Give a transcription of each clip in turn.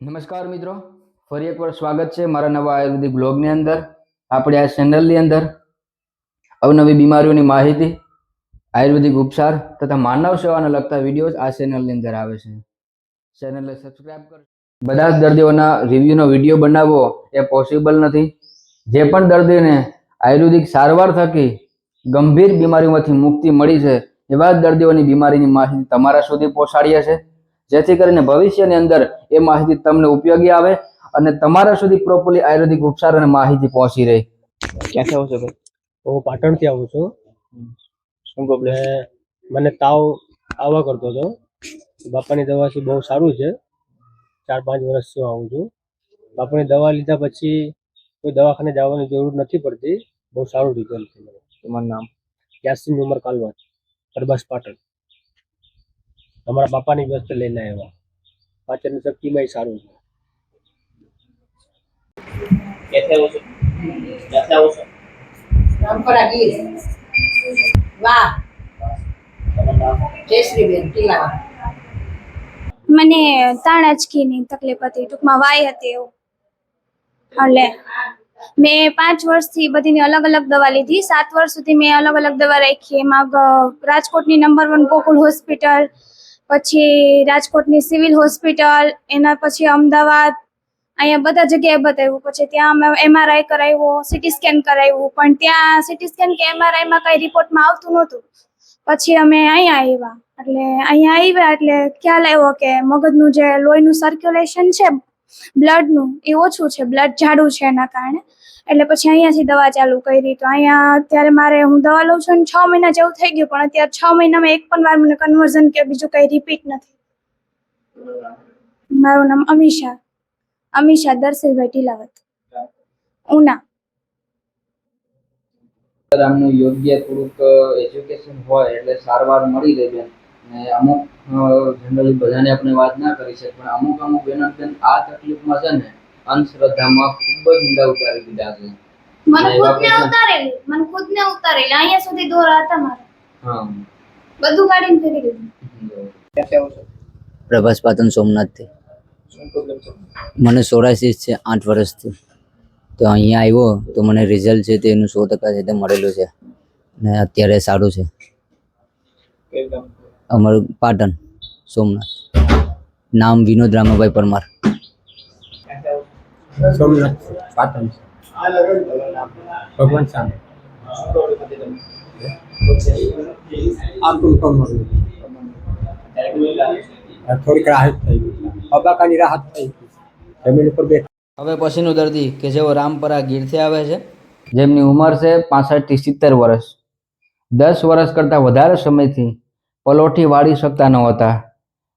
નમસ્કાર મિત્રો, ફરી એકવાર સ્વાગત છે મારા નવા આયુર્વેદિક બ્લોગની અંદર. આપણે આ ચેનલની અંદર અવનવી બીમારીઓની માહિતી, આયુર્વેદિક ઉપચાર તથા માનવ સેવાને લગતા વિડીયોઝ આ ચેનલની અંદર આવે છે. ચેનલને સબસ્ક્રાઇબ કરો. બધા જ દર્દીઓના રિવ્યૂનો વિડીયો બનાવવો એ પોસિબલ નથી. જે પણ દર્દીને આયુર્વેદિક સારવાર થકી ગંભીર બીમારીઓમાંથી મુક્તિ મળી છે એવા જ દર્દીઓની બીમારીની માહિતી તમારા સુધી પહોંચાડીએ છીએ, જેથી કરીને ભવિષ્યની અંદર એ માહિતી તમને ઉપયોગી આવે અને તમારા સુધી પ્રોપરલી આયુર્વેદિક ઉપચાર અને માહિતી પહોંચી રહે. ક્યાંથી આવો છો ભાઈ? હું પાટણથી આવું છું. શું પ્રોબ્લેમ? મને તાવ આવવા કરતો હતો. બાપાની દવાથી બહુ સારું છે. 4-5 વર્ષથી આવું છું. બાપાની દવા લીધા પછી કોઈ દવાખાને જવાની જરૂર નથી પડતી. બહુ સારું રિઝલ્ટ છે. તમારું નામ? યાસીન ઉમર કાલવા, પરબસ પાટણ. તમારા બાપાની વ્યસ્ત લઈને આવ્યા. પાચન શક્તિમાં સારું છે. ક્યાંથી આવો છો? ક્યાંથી આવો છો? રામપરા ગીર. વાહ. જયશ્રીબેન ટીલાવા. મને તાણાચકીની તકલીફ હતી, ટૂંકમાં વાય હતી એવું. એટલે મેં 5 વર્ષથી બધીની અલગ અલગ દવા લીધી. 7 વર્ષ સુધી મેં અલગ અલગ દવા રાખી. એમાં રાજકોટની નંબર 1 ગોકુલ હોસ્પિટલ, પછી રાજકોટની સિવિલ હોસ્પિટલ, એના પછી અમદાવાદ, અહીંયા બધા જગ્યાએ બતાવ્યું. પછી ત્યાં અમે MRI કરાવ્યો, CT સ્કેન કરાવ્યું, પણ ત્યાં CT સ્કેન કે MRIમાં કંઈ રિપોર્ટમાં આવતું નહોતું. પછી અમે અહીંયા આવ્યા. એટલે અહીંયા આવ્યા એટલે ખ્યાલ આવ્યો કે મગજનું જે લોહીનું સર્ક્યુલેશન છે બ્લડનું એ ઓછું છે, બ્લડ જાડું છે એના કારણે. એટલે પછી અહીંયાથી દવા ચાલુ કરી. તો અહીંયા અત્યારે હું દવા લઉં છું અને 6 મહિના જેવું થઈ ગયું, પણ અત્યારે 6 મહિનામાં એક પણ વાર મને કન્વર્ઝન કે બીજું કંઈ રિપીટ નથી. મારું નામ અમીષા દર્શનભાઈ ટીલાવત, ઉના. આમનું યોગ્ય થોડુંક એજ્યુકેશન હોય એટલે સારવાર મળી રહે બેન. ને અમુક જનરલી બધાને આપણે વાત ના કરી શકીએ, પણ અમુક બેન આ તકલીફમાં છે ને અંધશ્રદ્ધામાં ખૂબ જ ઊંડા ઉતારી દીધા છે. મને ખુદને ઉતારેલી અહીંયા સુધી દોરા હતા મારા. હા, બધું કાઢીને ફેરી દીધું. ક્યાંથી આવો છો? પ્રભાસ પાટણ સોમનાથથી. શું પ્રોબ્લેમ છે? મને સોરાયસિસ છે 8 વર્ષથી. તો અહીંયા આવ્યો તો મને રિઝલ્ટ છે તે એનું 100% છે તે મળેલું છે ને અત્યારે સારું છે. કયું ગામ? અમારું પાટણ સોમનાથ. નામ વિનોદ રામાભાઈ પરમાર. ક્યાંથી આવો છો? સોમનાથ પાટણ તમારું નામ? ભગવાન સામે શું પ્રોબ્લેમ હતી તમને? આટલું કમ મળ્યું. ત્યારે કેવું લાગે છે? થોડીક રાહત થઈ ગઈ. અબાકાની રાહત થઈ ગઈ. જમીન ઉપર બેઠા. હવે પછીનું દર્દી કે જેઓ રામપરા ગીરથી આવે છે, જેમની ઉંમર છે 65 થી 70 વર્ષ. 10 વર્ષ કરતાં વધારે સમયથી પલોઠી વાળી શકતા નહોતા,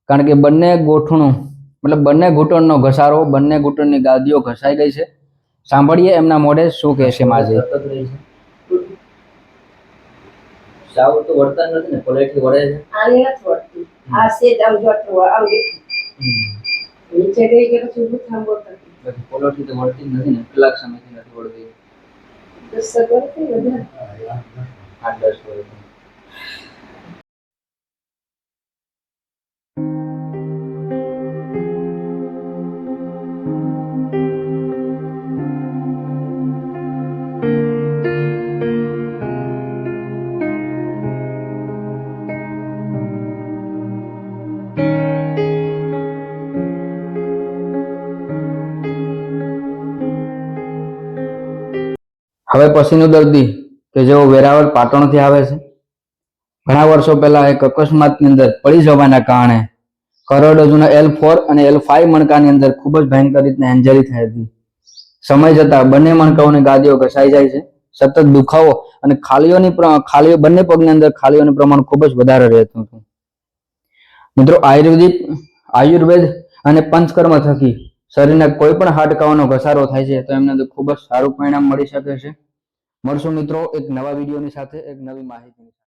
કારણ કે બંને ઘૂંટણનો ઘસારો, બંને ઘૂંટણની ગાદીઓ ઘસાઈ ગઈ છે. સાંભળીએ એમના મોઢે શું કહે છે. માજી સાવ તો વળતા નથી ને, પલોઠી વળે છે. આની નથી વળતી. આ સેજ આમ જોતું આમ નીચે ગઈ કે પછી ઊભું થાંભો થતી. બાકી પલોઠી તો વળતી જ નથી ને, કેટલાક સમયથી નથી વળતી. 10 વર્ષથી વધારે. 8-10 વર્ષ. હવે પછીનું દર્દી કે જેઓ વેરાવળ પાટણથી આવે છે. ઘણા વર્ષો પહેલા એક અકસ્માતની અંદર પડી જવાના કારણે કરોડરજ્જુના L4 અને L5 મણકાની અંદર ખૂબ જ ભયંકર રીતના ઇન્જરી થઈ હતી. સમય જતા બંને મણકાઓની ગાદીઓ ઘસાઈ જાય છે. સતત દુખાવો અને બંને પગની અંદર ખાલીઓનું પ્રમાણ ખૂબ જ વધારે રહેતું હતું. મિત્રો, આયુર્વેદ અને પંચકર્મ થકી શરીરના કોઈ પણ હાડકાઓનો ઘસારો થાય છે તો એમને અંદર ખૂબ જ સારું પરિણામ મળી શકે છે. મળશું મિત્રો એક નવા વિડીયોની સાથે, એક નવી માહિતીની સાથે.